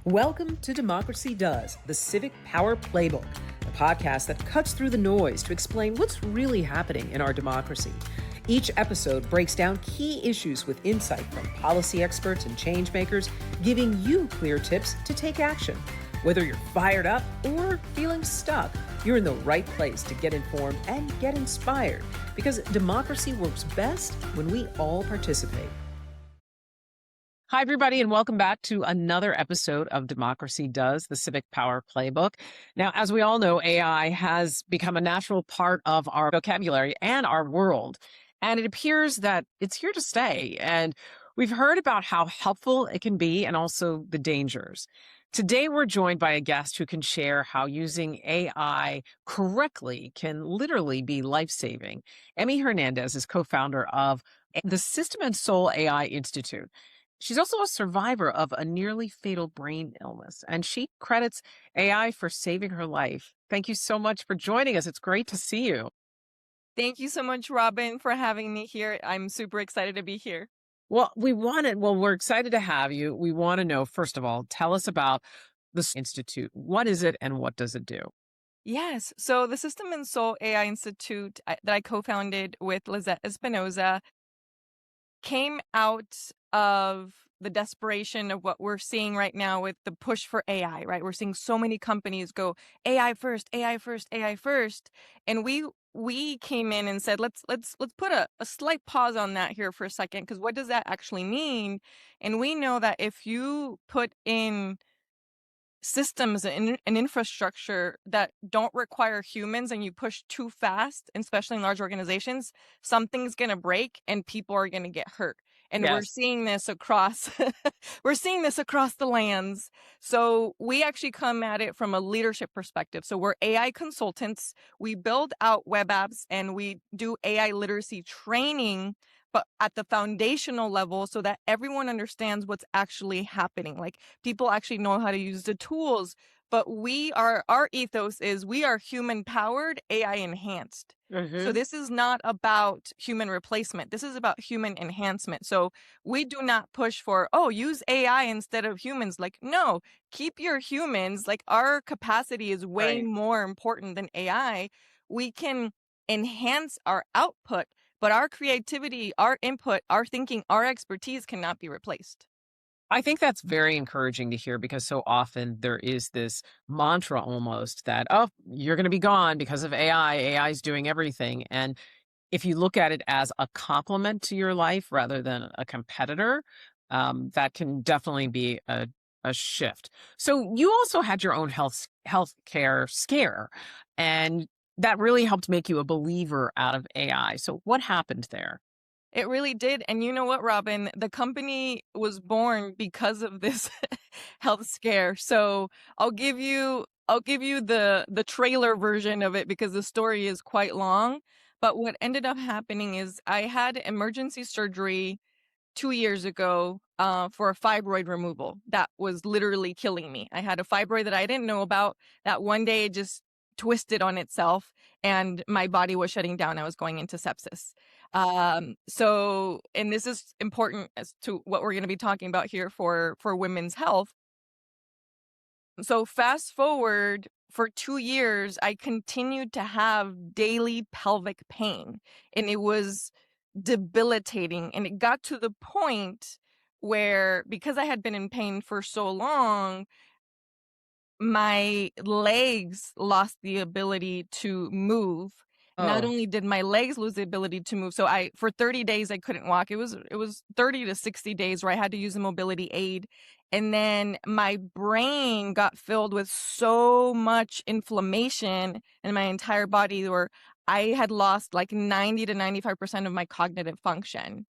Welcome to Democracy Does, the Civic Power Playbook, a podcast that cuts through the noise to explain what's really happening in our democracy. Each episode breaks down key issues with insight from policy experts and change makers, giving you clear tips to take action. Whether you're fired up or feeling stuck, you're in the right place to get informed and get inspired, because democracy works best when we all participate. Hi, everybody, and welcome back to another episode of Democracy Does, the Civic Power Playbook. Now, as we all know, AI has become a natural part of our vocabulary and our world, and it appears that it's here to stay. And we've heard about how helpful it can be and also the dangers. Today, we're joined by a guest who can share how using AI correctly can literally be life-saving. Emmy Hernandez is co-founder of the System and Soul AI Institute. She's also a survivor of a nearly fatal brain illness, and she credits AI for saving her life. Thank you so much for joining us. It's great to see you. Thank you so much, Robin, for having me here. I'm super excited to be here. Well, we're excited to have you. We want to know, first of all, tell us about the Institute. What is it and what does it do? Yes. So the System and Soul AI Institute that I co-founded with Lizette Espinoza came out of the desperation of what we're seeing right now with the push for AI, right? We're seeing so many companies go AI first, AI first, AI first. And we came in and said, let's put a slight pause on that here for a second, because what does that actually mean? And we know that if you put in systems and infrastructure that don't require humans and you push too fast, especially in large organizations, something's going to break and people are going to get hurt. And we're Yes. seeing this across we're seeing this across the lands. So we actually come at it from a leadership perspective. So we're AI consultants. We build out web apps and we do AI literacy training, but at the foundational level, so that everyone understands what's actually happening. Like, people actually know how to use the tools, but our ethos is we are human powered, AI enhanced. So this is not about human replacement. This is about human enhancement. So we do not push for, use AI instead of humans. Like, no, keep your humans. Like, our capacity is way Right. more important than AI. We can enhance our output, but our creativity, our input, our thinking, our expertise cannot be replaced. I think that's very encouraging to hear, because so often there is this mantra almost that, you're going to be gone because of AI. AI is doing everything. And if you look at it as a complement to your life rather than a competitor, that can definitely be a shift. So you also had your own healthcare scare, and that really helped make you a believer out of AI. So what happened there? It really did. And you know what, Robin? The company was born because of this health scare. So I'll give you the trailer version of it, because the story is quite long. But what ended up happening is I had emergency surgery 2 years ago for a fibroid removal that was literally killing me. I had a fibroid that I didn't know about, that one day it just twisted on itself and my body was shutting down. I was going into sepsis. And this is important as to what we're going to be talking about here for women's health. So fast forward, for 2 years, I continued to have daily pelvic pain, and it was debilitating. And it got to the point where, because I had been in pain for so long, my legs lost the ability to move. Not Oh, only did my legs lose the ability to move, so for 30 days I couldn't walk. It was 30 to 60 days where I had to use a mobility aid. And then my brain got filled with so much inflammation in my entire body, where I had lost like 90 to 95% of my cognitive function.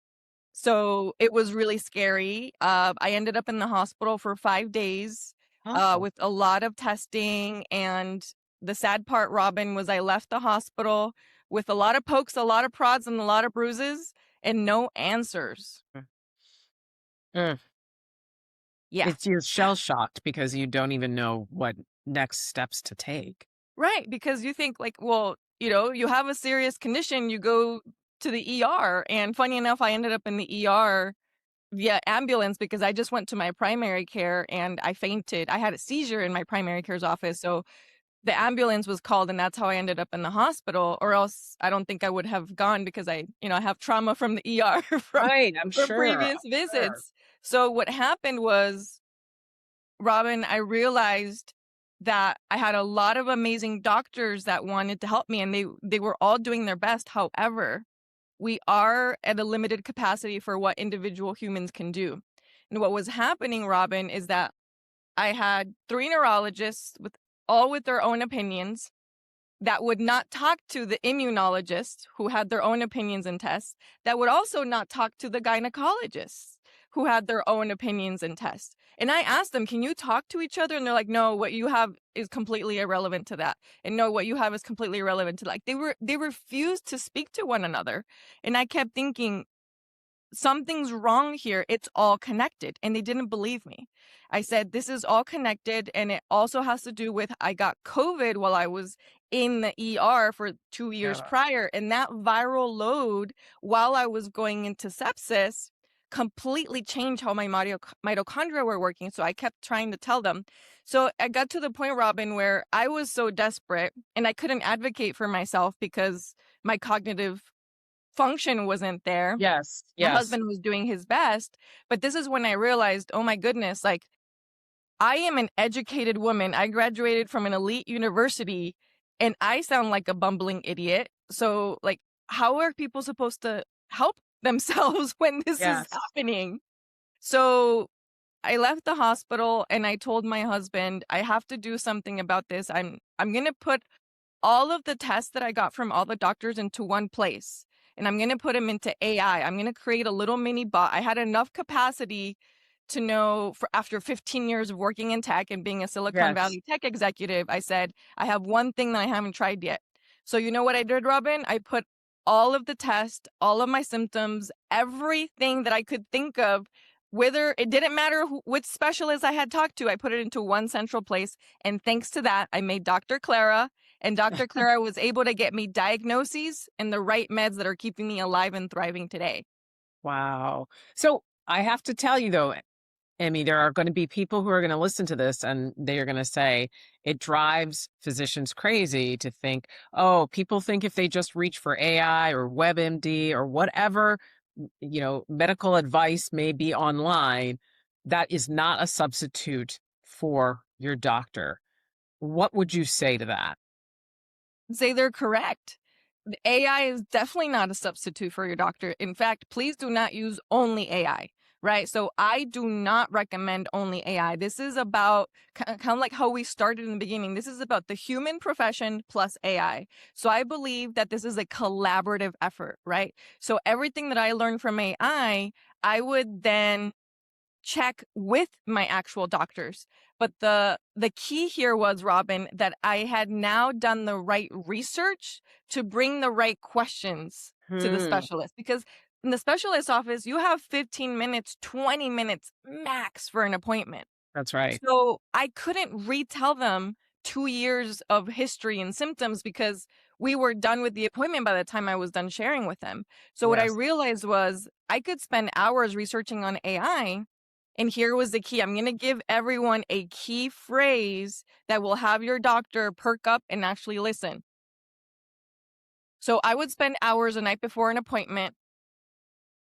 So it was really scary. I ended up in the hospital for 5 days oh. with a lot of testing. And the sad part, Robin, was I left the hospital with a lot of pokes, a lot of prods, and a lot of bruises, and no answers. Mm. Yeah. You're shell shocked because you don't even know what next steps to take. Right. Because you think, like, well, you have a serious condition, you go to the ER. And funny enough, I ended up in the ER via ambulance because I just went to my primary care and I fainted. I had a seizure in my primary care's office. So the ambulance was called and that's how I ended up in the hospital, or else I don't think I would have gone because I have trauma from the ER Right, from previous I'm sure. visits. So what happened was, Robin, I realized that I had a lot of amazing doctors that wanted to help me and they were all doing their best. However, we are at a limited capacity for what individual humans can do. And what was happening, Robin, is that I had 3 neurologists with their own opinions that would not talk to the immunologists who had their own opinions and tests, that would also not talk to the gynecologists who had their own opinions and tests. And I asked them, can you talk to each other? And they're like, no, what you have is completely irrelevant to that. And no, what you have is completely irrelevant to like they refused to speak to one another. And I kept thinking, something's wrong here. It's all connected. And they didn't believe me. I said, this is all connected. And it also has to do with I got COVID while I was in the ER for 2 years Yeah. prior. And that viral load while I was going into sepsis completely changed how my mitochondria were working. So I kept trying to tell them. So I got to the point, Robin, where I was so desperate and I couldn't advocate for myself because my cognitive function wasn't there. Yes, My yes. husband was doing his best, but this is when I realized, oh my goodness, like I am an educated woman. I graduated from an elite university and I sound like a bumbling idiot. So like, how are people supposed to help themselves when this is Yes. happening? So I left the hospital and I told my husband, I have to do something about this. I'm going to put all of the tests that I got from all the doctors into one place. And I'm going to put them into AI. I'm going to create a little mini bot. I had enough capacity to know after 15 years of working in tech and being a Silicon Yes. Valley tech executive, I said, I have one thing that I haven't tried yet. So you know what I did, Robin? I put all of the tests, all of my symptoms, everything that I could think of, whether it didn't matter which specialist I had talked to, I put it into one central place. And thanks to that, I made Dr. Clara, and Dr. Clara was able to get me diagnoses and the right meds that are keeping me alive and thriving today. Wow. So I have to tell you though, Emmy, there are going to be people who are going to listen to this and they are going to say it drives physicians crazy to think, oh, people think if they just reach for AI or WebMD or whatever, medical advice may be online, that is not a substitute for your doctor. What would you say to that? Say they're correct. The AI is definitely not a substitute for your doctor. In fact, please do not use only AI, right? So I do not recommend only AI. This is about kind of like how we started in the beginning. This is about the human profession plus AI. So I believe that this is a collaborative effort, right? So everything that I learned from AI, I would then check with my actual doctors. But the key here was, Robin, that I had now done the right research to bring the right questions to the Hmm. specialist. Because in the specialist office, you have 15 minutes, 20 minutes max for an appointment. That's right. So I couldn't retell them 2 years of history and symptoms because we were done with the appointment by the time I was done sharing with them. So what I Yes. realized was I could spend hours researching on AI. And here was the key. I'm going to give everyone a key phrase that will have your doctor perk up and actually listen. So I would spend hours a night before an appointment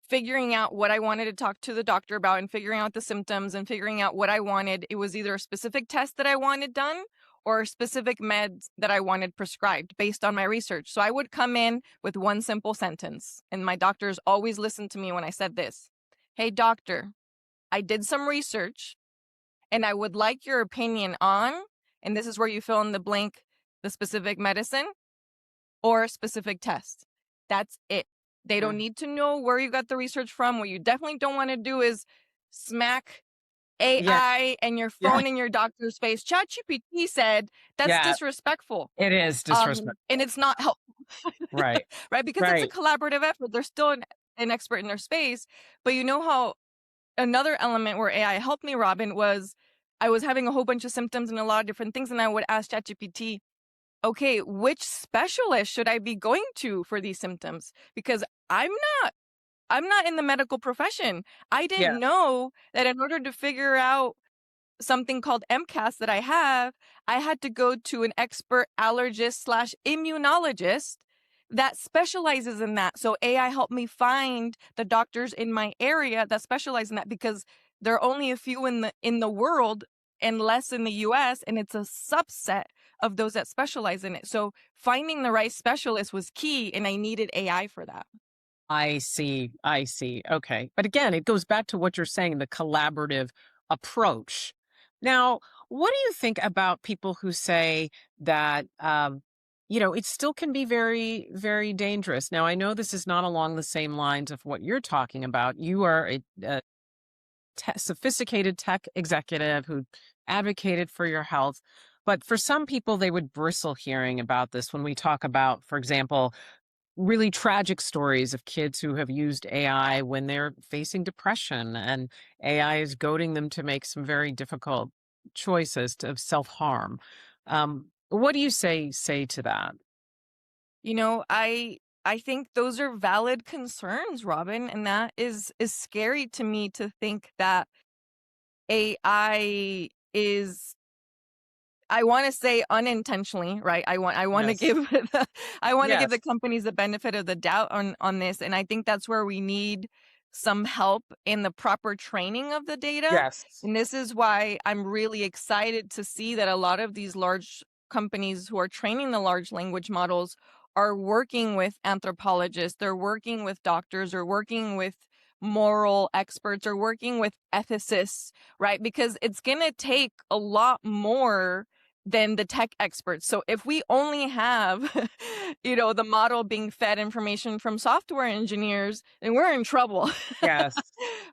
figuring out what I wanted to talk to the doctor about and figuring out the symptoms and figuring out what I wanted. It was either a specific test that I wanted done or specific meds that I wanted prescribed based on my research. So I would come in with one simple sentence, and my doctors always listened to me when I said this. Hey, doctor, I did some research and I would like your opinion on, and this is where you fill in the blank, the specific medicine or a specific test. That's it. They don't need to know where you got the research from. What you definitely don't want to do is smack Yeah. AI and your Yeah. phone in your doctor's face. ChatGPT said that's Yeah. disrespectful. It is And disrespectful. it's not helpful, Right. right? Because it's a Right. collaborative effort. They're still an expert in their space. But you know how another element where AI helped me, Robin, was I was having a whole bunch of symptoms and a lot of different things. And I would ask ChatGPT, okay, which specialist should I be going to for these symptoms? Because I'm not I'm not in the medical profession. I Yeah. didn't know that in order to figure out something called MCAS that I have, I had to go to an expert allergist slash immunologist that specializes in that. So AI helped me find the doctors in my area that specialize in that, because there are only a few in the world and less in the US, and it's a subset of those that specialize in it. So finding the right specialist was key, and I needed AI for that. I see. I see. Okay. But again, it goes back to what you're saying, the collaborative approach. Now, what do you think about people who say that, it still can be very, very dangerous? Now, I know this is not along the same lines of what you're talking about. You are a sophisticated tech executive who advocated for your health. But for some people, they would bristle hearing about this when we talk about, for example, really tragic stories of kids who have used AI when they're facing depression, and AI is goading them to make some very difficult choices of self-harm. What do you say to that? I think those are valid concerns, Robin, and that is scary to me, to think that AI is, I want to say unintentionally, right? I want to Yes. give I want to give the Yes. companies the benefit of the doubt on this, and I think that's where we need some help in the proper training of the data. Yes. And this is why I'm really excited to see that a lot of these large companies who are training the large language models are working with anthropologists, they're working with doctors, or working with moral experts, or working with ethicists, right? Because it's going to take a lot more than the tech experts. So if we only have, the model being fed information from software engineers, then we're in trouble. Yes.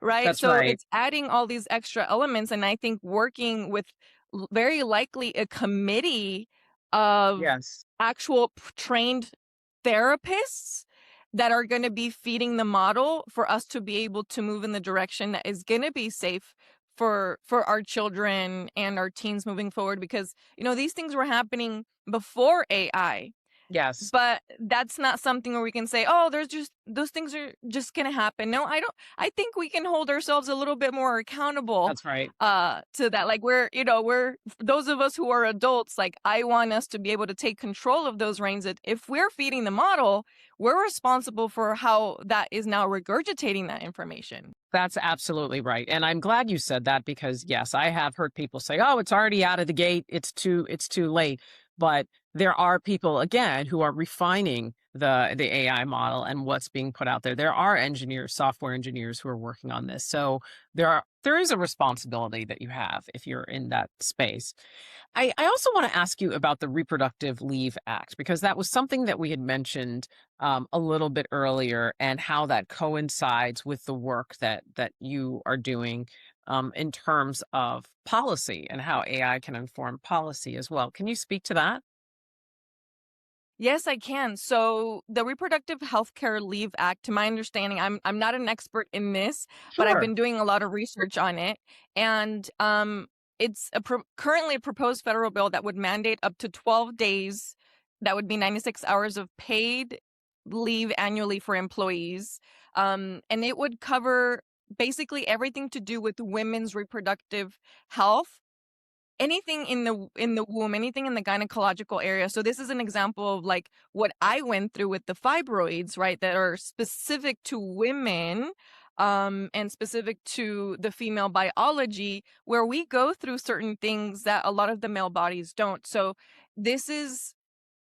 Right? That's So right. it's adding all these extra elements. And I think working with very likely a committee of Yes. actual trained therapists that are going to be feeding the model for us to be able to move in the direction that is going to be safe for our children and our teens moving forward, because these things were happening before AI. Yes. But that's not something where we can say, oh, there's just, those things are just going to happen. No, I don't. I think we can hold ourselves a little bit more accountable That's right. to that. Like, we're those of us who are adults, like, I want us to be able to take control of those reins. That if we're feeding the model, we're responsible for how that is now regurgitating that information. That's absolutely right. And I'm glad you said that because yes, I have heard people say, "Oh, it's already out of the gate. It's too late." But there are people again who are refining the AI model and what's being put out there. There are engineers, software engineers who are working on this. So there is a responsibility that you have if you're in that space. I also want to ask you about the Reproductive Leave Act because that was something that we had mentioned a little bit earlier, and how that coincides with the work that you are doing in terms of policy and how AI can inform policy as well. Can you speak to that? Yes, I can. So the Reproductive Healthcare Leave Act, to my understanding, I'm not an expert in this, but I've Sure. been doing a lot of research on it, and it's currently a proposed federal bill that would mandate up to 12 days. That would be 96 hours of paid leave annually for employees, and it would cover basically everything to do with women's reproductive health, anything in the womb, anything in the gynecological area. So this is an example of like what I went through with the fibroids, right? That are specific to women, and specific to the female biology, where we go through certain things that a lot of the male bodies don't. So this is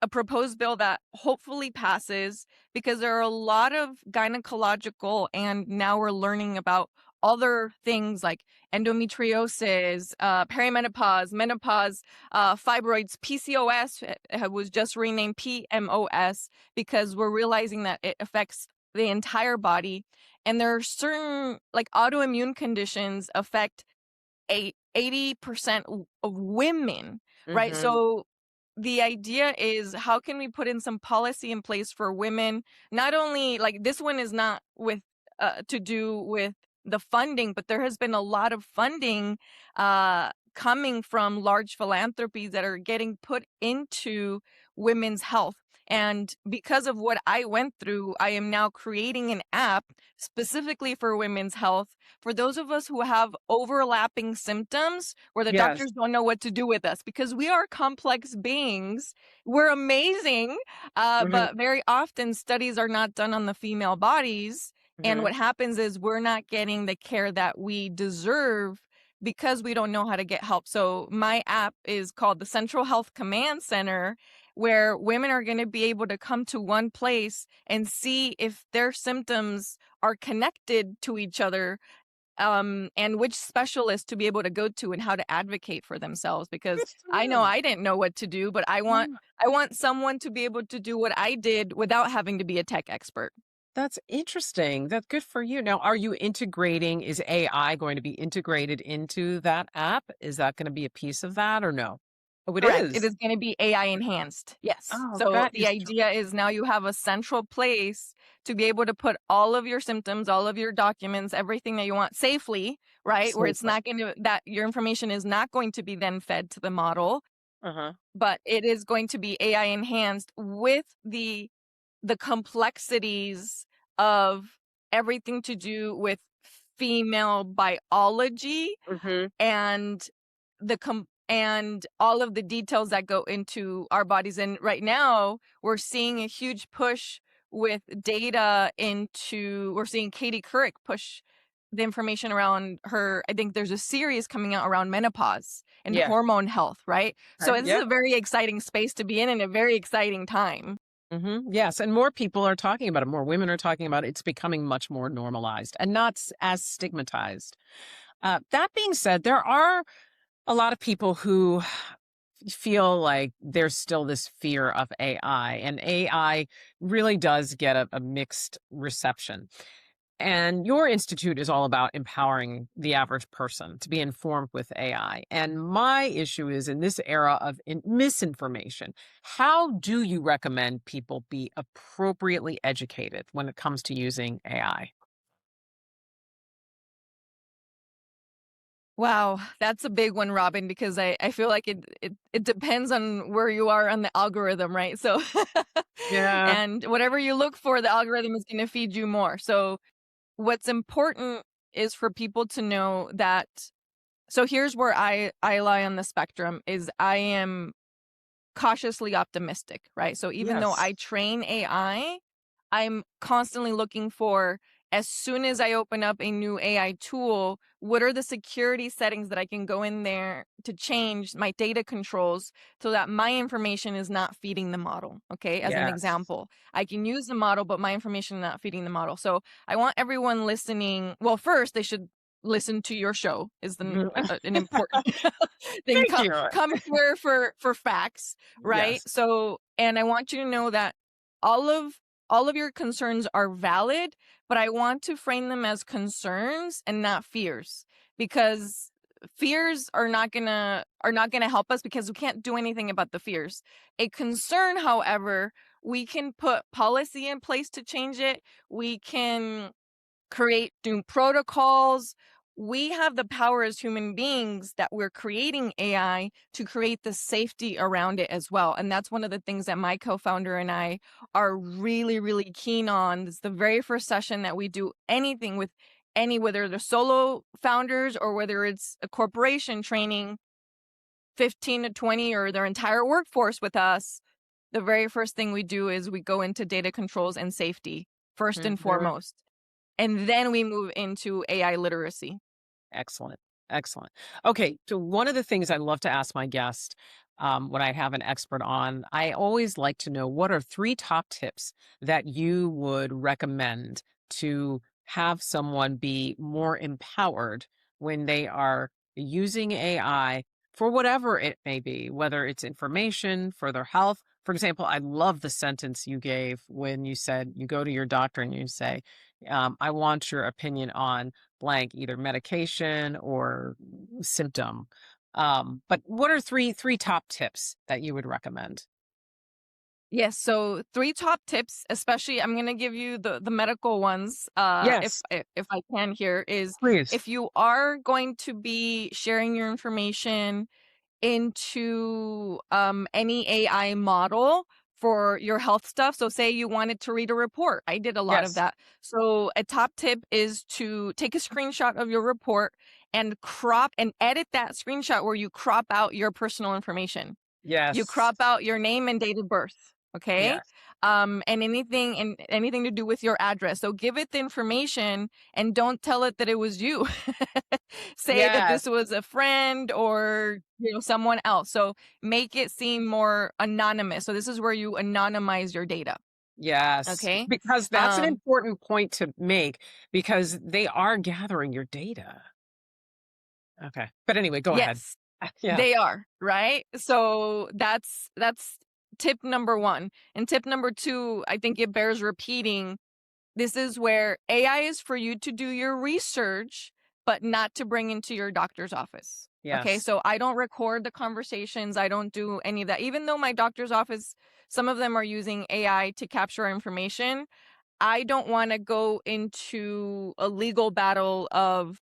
a proposed bill that hopefully passes, because there are a lot of gynecological, and now we're learning about other things like endometriosis, perimenopause, menopause, fibroids, PCOS was just renamed PMOS, because we're realizing that it affects the entire body. And there are certain, like, autoimmune conditions affect 80% of women, right? Hmm. So the idea is, how can we put in some policy in place for women? Not only, like, this one is not with to do with the funding, but there has been a lot of funding coming from large philanthropies that are getting put into women's health. And because of what I went through, I am now creating an app specifically for women's health for those of us who have overlapping symptoms where the Yes. doctors don't know what to do with us because we are complex beings. We're amazing, Hmm. but very often studies are not done on the female bodies. And Hmm. what happens is we're not getting the care that we deserve because we don't know how to get help. So my app is called the Central Health Command Center, where women are going to be able to come to one place and see if their symptoms are connected to each other, and which specialist to be able to go to and how to advocate for themselves. Because Good for I know you. I didn't know what to do, but I want someone to be able to do what I did without having to be a tech expert. That's interesting. That's good for you. Now, are you integrating, is AI going to be integrated into that app? Is that going to be a piece of that or no? Oh, it Correct. It is. is going to be AI enhanced. Yes. Oh, So that the is idea is now you have a central place to be able to put all of your symptoms, all of your documents, everything that you want safely, right? Where it's safely. not going to, that your information is not going to be then fed to the model, Uh-huh. but it is going to be AI enhanced with the complexities of everything to do with female biology Hmm. and and all of the details that go into our bodies. And right now we're seeing a huge push with data into, we're seeing Katie Couric push the information around her. I think there's a series coming out around menopause and Yeah. hormone health, right? So this is Yeah. a very exciting space to be in and a very exciting time. Yes. And more people are talking about it. More women are talking about it. It's becoming much more normalized and not as stigmatized. That being said, there are a lot of people who feel like there's still this fear of AI, and AI really does get a mixed reception. And your institute is all about empowering the average person to be informed with AI. And my issue is in this era of misinformation, how do you recommend people be appropriately educated when it comes to using AI? Wow, that's a big one, Robin, because I feel like it depends on where you are on the algorithm, right? So, Yeah. and whatever you look for, the algorithm is going to feed you more. So, what's important is for people to know that. So here's where I lie on the spectrum is I am cautiously optimistic, right? So even though Yes. I train AI, I'm constantly looking for, as soon as I open up a new AI tool, what are the security settings that I can go in there to change my data controls so that my information is not feeding the model? Okay, as an Yes. example, I can use the model, but my information is not feeding the model. So I want everyone listening. Well, first, they should listen to your show, is an important thing. Thank you. Come here for facts, right? Yes. So, and I want you to know that all of all of your concerns are valid, but I want to frame them as concerns and not fears, because fears are not gonna help us because we can't do anything about the fears. A concern, however, we can put policy in place to change it. We can create new protocols. We have the power as human beings that we're creating AI to create the safety around it as well. And that's one of the things that my co-founder and I are really, really keen on. It's the very first session that we do anything with whether they're solo founders or whether it's a corporation training 15 to 20 or their entire workforce with us. The very first thing we do is we go into data controls and safety first and Mhm. foremost. And then we move into AI literacy. Excellent. Excellent. Okay. So, one of the things I love to ask my guest when I have an expert on, I always like to know what are three top tips that you would recommend to have someone be more empowered when they are using AI for whatever it may be, whether it's information for their health. For example, I love the sentence you gave when you said you go to your doctor and you say, I want your opinion on blank, either medication or symptom. But what are three top tips that you would recommend? Yes, so three top tips, especially I'm going to give you the medical ones, if Yes, if I can here, is please. if you are going to be sharing your information into any AI model, for your health stuff. So say you wanted to read a report. I did a lot of Yes. that. So a top tip is to take a screenshot of your report and crop and edit that screenshot where you crop out your personal information. You Yes. crop out your name and date of birth, okay? Yes. And anything to do with your address. So give it the information and don't tell it that it was you. Say that Yes. this was a friend or someone else. So make it seem more anonymous. So this is where you anonymize your data, Yes. okay? Because that's an important point to make, because they are gathering your data. Okay. But anyway, go ahead. Yes. Yeah. They are, right? So that's tip number 1. And tip number 2, I think it bears repeating. This is where AI is for you to do your research, but not to bring into your doctor's office. Okay, Yes. so I don't record the conversations. I don't do any of that. Even though my doctor's office, some of them are using AI to capture information, I don't want to go into a legal battle of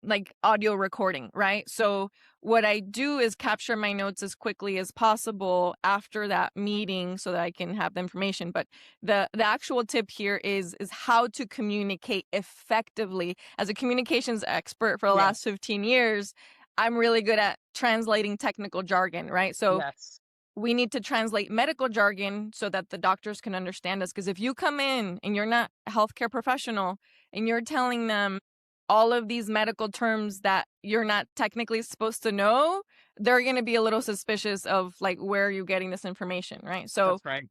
like audio recording, right? So what I do is capture my notes as quickly as possible after that meeting so that I can have the information. But the actual tip here is how to communicate effectively. As a communications expert for the last Yes. 15 years, I'm really good at translating technical jargon, right? So Yes. we need to translate medical jargon so that the doctors can understand us. Because if you come in and you're not a healthcare professional and you're telling them all of these medical terms that you're not technically supposed to know, they're going to be a little suspicious of like, where are you getting this information, right? So That's right.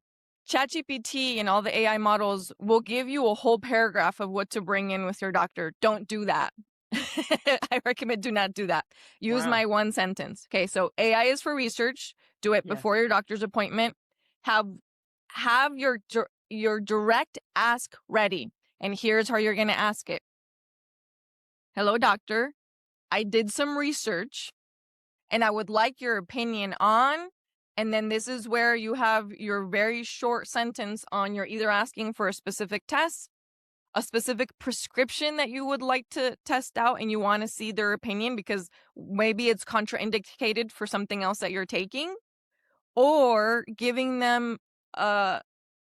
ChatGPT and all the AI models will give you a whole paragraph of what to bring in with your doctor. Don't do that. I recommend do not do that. Use Wow. my one sentence. Okay, so AI is for research. Do it Yes. before your doctor's appointment. Have your direct ask ready. And here's how you're going to ask it. Hello, doctor. I did some research and I would like your opinion on. And then this is where you have your very short sentence on you're either asking for a specific test, a specific prescription that you would like to test out and you want to see their opinion because maybe it's contraindicated for something else that you're taking, or giving them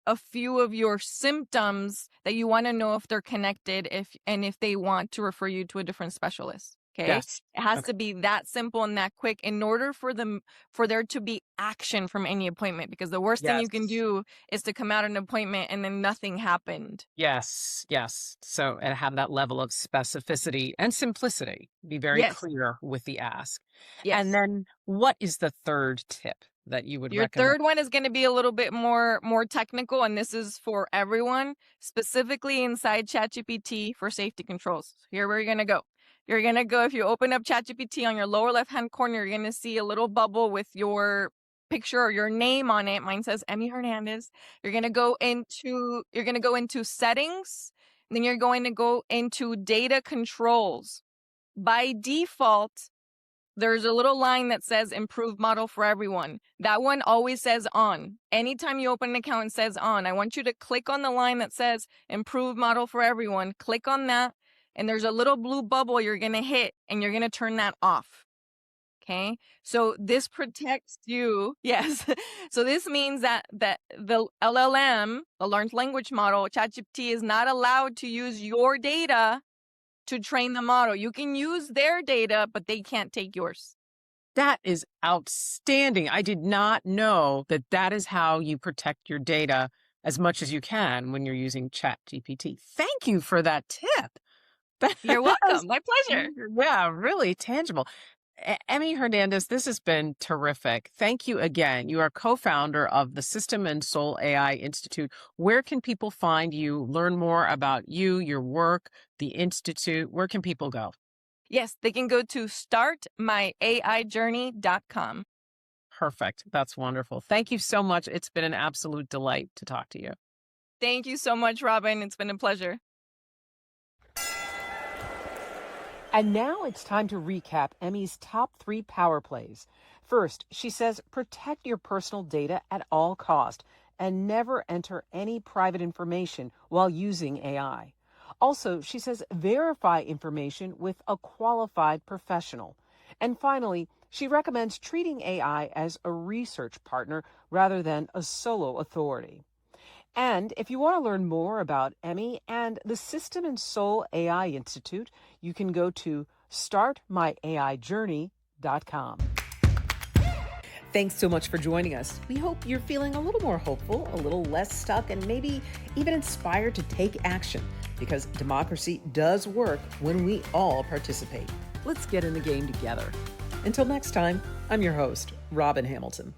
a few of your symptoms that you want to know if they're connected, if they want to refer you to a different specialist. Okay. Yes. It has Okay. to be that simple and that quick in order for there to be action from any appointment, because the worst thing you can Yes. do is to come out of an appointment and then nothing happened. Yes. Yes. So, and have that level of specificity and simplicity. Be very Yes. clear with the ask. And Yes. then what is the third tip that you would Your recommend? third one is going to be a little bit more technical, and this is for everyone, specifically inside ChatGPT for safety controls. Here we're going to go. You're going to go, if you open up ChatGPT on your lower left-hand corner, you're going to see a little bubble with your picture or your name on it. Mine says Emmy Hernandez. You're going to go into settings, and then you're going to go into data controls. By default, there's a little line that says improve model for everyone. That one always says on. Anytime you open an account, it says on. I want you to click on the line that says improve model for everyone. Click on that. And there's a little blue bubble you're going to hit and you're going to turn that off. Okay. So this protects you. Yes. So this means that the LLM, the learned language model, ChatGPT, is not allowed to use your data to train the model. You can use their data, but they can't take yours. That is outstanding. I did not know that that is how you protect your data as much as you can when you're using ChatGPT. Thank you for that tip. That You're is, welcome. My pleasure. yeah, really tangible. Emmy Hernandez, this has been terrific. Thank you again. You are co-founder of the System and Soul AI Institute. Where can people find you, learn more about you, your work, the Institute? Where can people go? Yes, they can go to startmyaijourney.com. Perfect. That's wonderful. Thank you so much. It's been an absolute delight to talk to you. Thank you so much, Robin. It's been a pleasure. And now it's time to recap Emmy's top 3 power plays. First, she says protect your personal data at all cost and never enter any private information while using AI. Also, she says verify information with a qualified professional. And finally, She recommends treating AI as a research partner rather than a solo authority. And if you want to learn more about Emmy and the System and Soul AI Institute, you can go to startmyaijourney.com. Thanks so much for joining us. We hope you're feeling a little more hopeful, a little less stuck, and maybe even inspired to take action, because democracy does work when we all participate. Let's get in the game together. Until next time, I'm your host, Robin Hamilton.